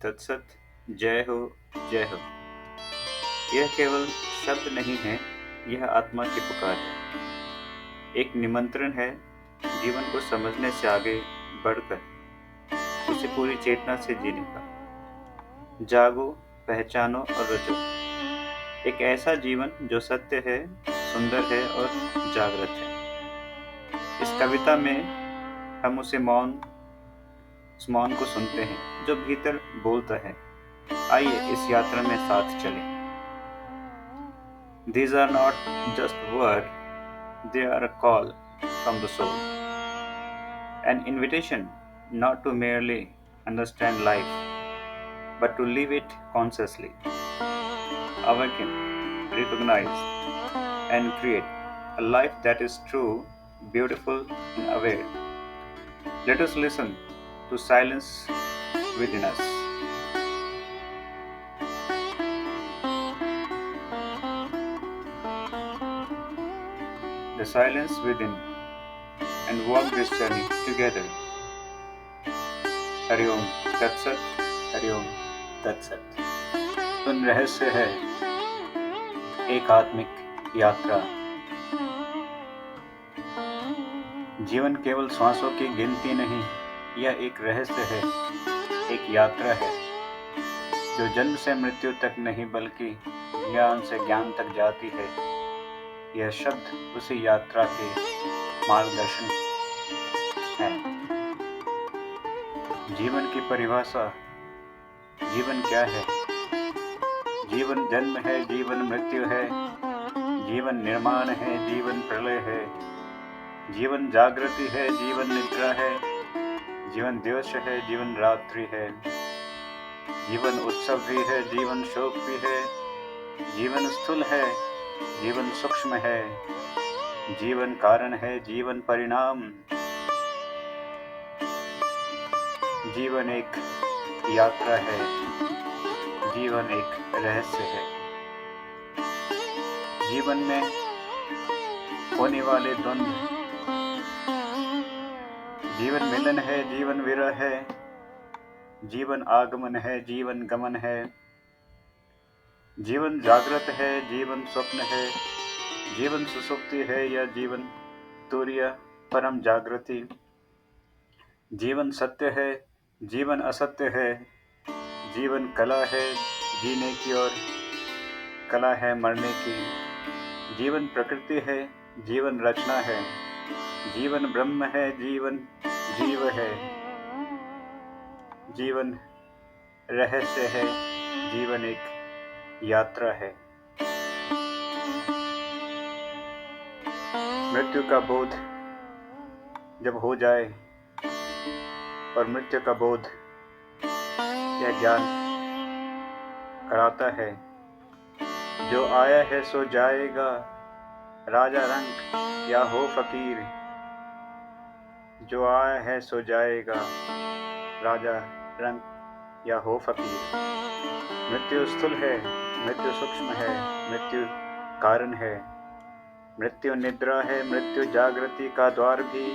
तत्सत। जय हो, जय हो। यह केवल शब्द नहीं है, यह आत्मा की पुकार है। एक निमंत्रण है जीवन को समझने से आगे बढ़कर उसे पूरी चेतना से जीने का। जागो, पहचानो और रचो। एक ऐसा जीवन जो सत्य है, सुंदर है और जागृत है। इस कविता में हम उस मौन को सुनते हैं जो भीतर बोलता है। आइए इस यात्रा में साथ चलें। These are not just words, they are a call from the soul. An invitation not to merely understand life, but to live it consciously. Awaken, recognize, and create a life that is true, beautiful, and aware. Let us listen to silence within us. The silence within, and walk this journey together. Hari ओम तत्सत, हरि ओम तत्सत। जीवन रहस्य है, एक आत्मिक यात्रा। जीवन केवल श्वासों की गिनती नहीं, यह एक रहस्य है, एक यात्रा है जो जन्म से मृत्यु तक नहीं बल्कि ज्ञान से ज्ञान तक जाती है। यह शब्द उसी यात्रा के मार्गदर्शन है। जीवन की परिभाषा। जीवन क्या है? जीवन जन्म है, जीवन मृत्यु है, जीवन निर्माण है, जीवन प्रलय है, जीवन जागृति है, जीवन निद्रा है, जीवन दिवस है, जीवन रात्रि है, जीवन उत्सव भी है, जीवन शोक भी है, जीवन स्थूल है, जीवन सूक्ष्म है, जीवन कारण है, जीवन परिणाम। जीवन एक यात्रा है, जीवन एक रहस्य है। जीवन में होने वाले द्वंद्व। जीवन मिलन है, जीवन विरह है, जीवन आगमन है, जीवन गमन है, जीवन जागृत है, जीवन स्वप्न है, जीवन सुसुप्ति है या जीवन तुरीय परम जागृति। जीवन सत्य है, जीवन असत्य है, जीवन कला है जीने की और कला है मरने की। जीवन प्रकृति है, जीवन रचना है, जीवन ब्रह्म है, जीवन जीव है, जीवन रहस्य है, जीवन एक यात्रा है। मृत्यु का बोध जब हो जाए और मृत्यु का बोध यह ज्ञान कराता है, जो आया है सो जाएगा, राजा रंग या हो फकीर। जो आया है सो जाएगा, राजा रंग या हो फकीर। मृत्यु स्थूल है, मृत्यु सूक्ष्म है, मृत्यु कारण है, मृत्यु निद्रा है, मृत्यु जागृति का द्वार भी।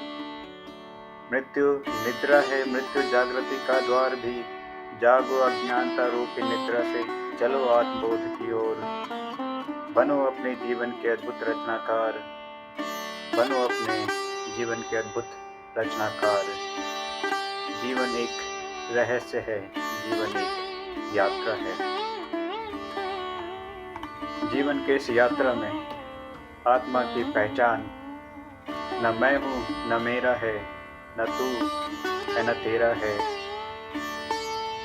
मृत्यु निद्रा है, मृत्यु जागृति का द्वार भी। जागो अज्ञानता रूपी निद्रा से, चलो आत्मबोध की ओर। बनो अपने जीवन के अद्भुत रचनाकार, बनो अपने जीवन के अद्भुत रचनाकार। जीवन एक रहस्य है, जीवन एक यात्रा है। जीवन के इस यात्रा में आत्मा की पहचान न मैं हूँ न मेरा है, न तू है न तेरा है।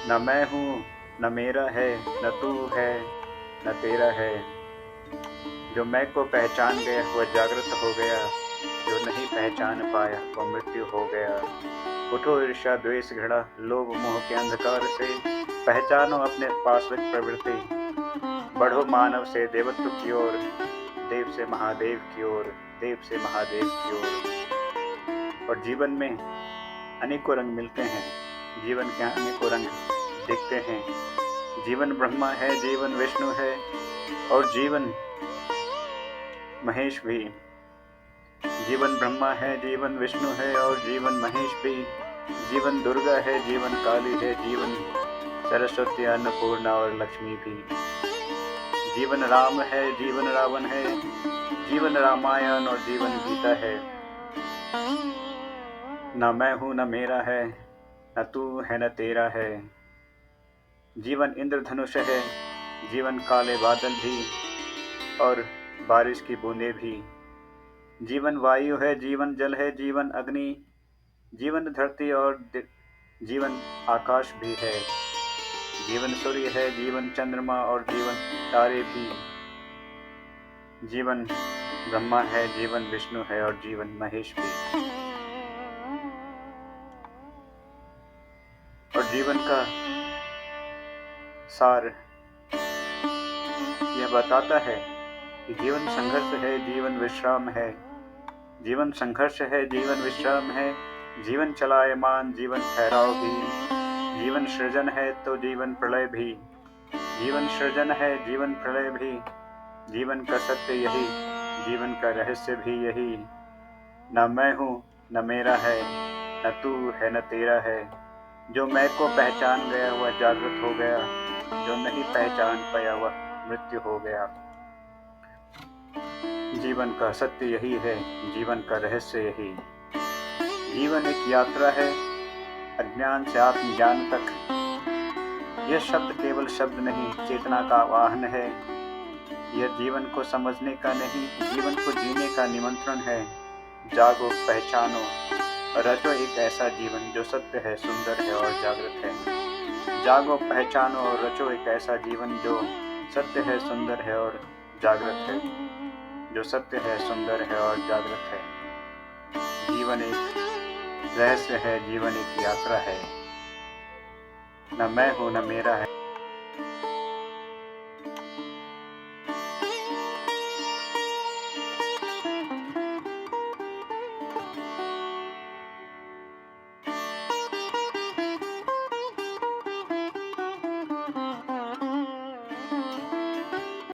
न मैं हूँ न मेरा है, न तू है न तेरा है। जो मैं को पहचान गया वह जागृत हो गया, जो नहीं पहचान पाया वह मृत्यु हो गया। उठो ईर्ष्या द्वेष घृणा लोभ मोह के अंधकार से, पहचानो अपने पाशविक प्रवृत्ति। बढ़ो मानव से देवत्व की ओर, देव से महादेव की ओर, देव से महादेव की ओर। और जीवन में अनेकों रंग मिलते हैं, जीवन के अनेकों रंग दिखते हैं। जीवन ब्रह्मा है, जीवन विष्णु है और जीवन महेश भी। जीवन ब्रह्मा है, जीवन विष्णु है और जीवन महेश भी। जीवन दुर्गा है, जीवन काली है, जीवन सरस्वती, अन्नपूर्णा और लक्ष्मी भी। जीवन राम है, जीवन रावण है, जीवन रामायण और जीवन गीता है। न मैं हूँ न मेरा है, न तू है न तेरा है। जीवन इंद्रधनुष है, जीवन काले बादल भी और बारिश की बूंदें भी। जीवन वायु है, जीवन जल है, जीवन अग्नि, जीवन धरती और जीवन आकाश भी है। जीवन सूर्य है, जीवन चंद्रमा और जीवन तारे भी। जीवन ब्रह्मा है, जीवन विष्णु है और जीवन महेश भी। और जीवन का सार यह बताता है कि जीवन संघर्ष है, जीवन विश्राम है। जीवन संघर्ष है, जीवन विश्राम है। जीवन चलायमान, जीवन ठहराव भी। जीवन सृजन है तो जीवन प्रलय भी। जीवन सृजन है, जीवन प्रलय भी। जीवन का सत्य यही, जीवन का रहस्य भी यही। न मैं हूँ न मेरा है, न तू है न तेरा है। जो मैं को पहचान गया वह जागृत हो गया, जो नहीं पहचान पाया वह मृत्यु हो गया। जीवन का सत्य यही है, जीवन का रहस्य यही। जीवन एक यात्रा है, अज्ञान से आत्मज्ञान तक। यह शब्द केवल शब्द नहीं, चेतना का आह्वान है। यह जीवन को समझने का नहीं, जीवन को जीने का निमंत्रण है। जागो, पहचानो, रचो एक ऐसा जीवन जो सत्य है, सुंदर है और जागृत है। जागो, पहचानो और रचो एक ऐसा जीवन जो सत्य है, सुंदर है और जागृत है। जो सत्य है, सुंदर है और जागृत है। जीवन एक रहस्य है, जीवन एक यात्रा है। न मैं हूँ न मेरा है।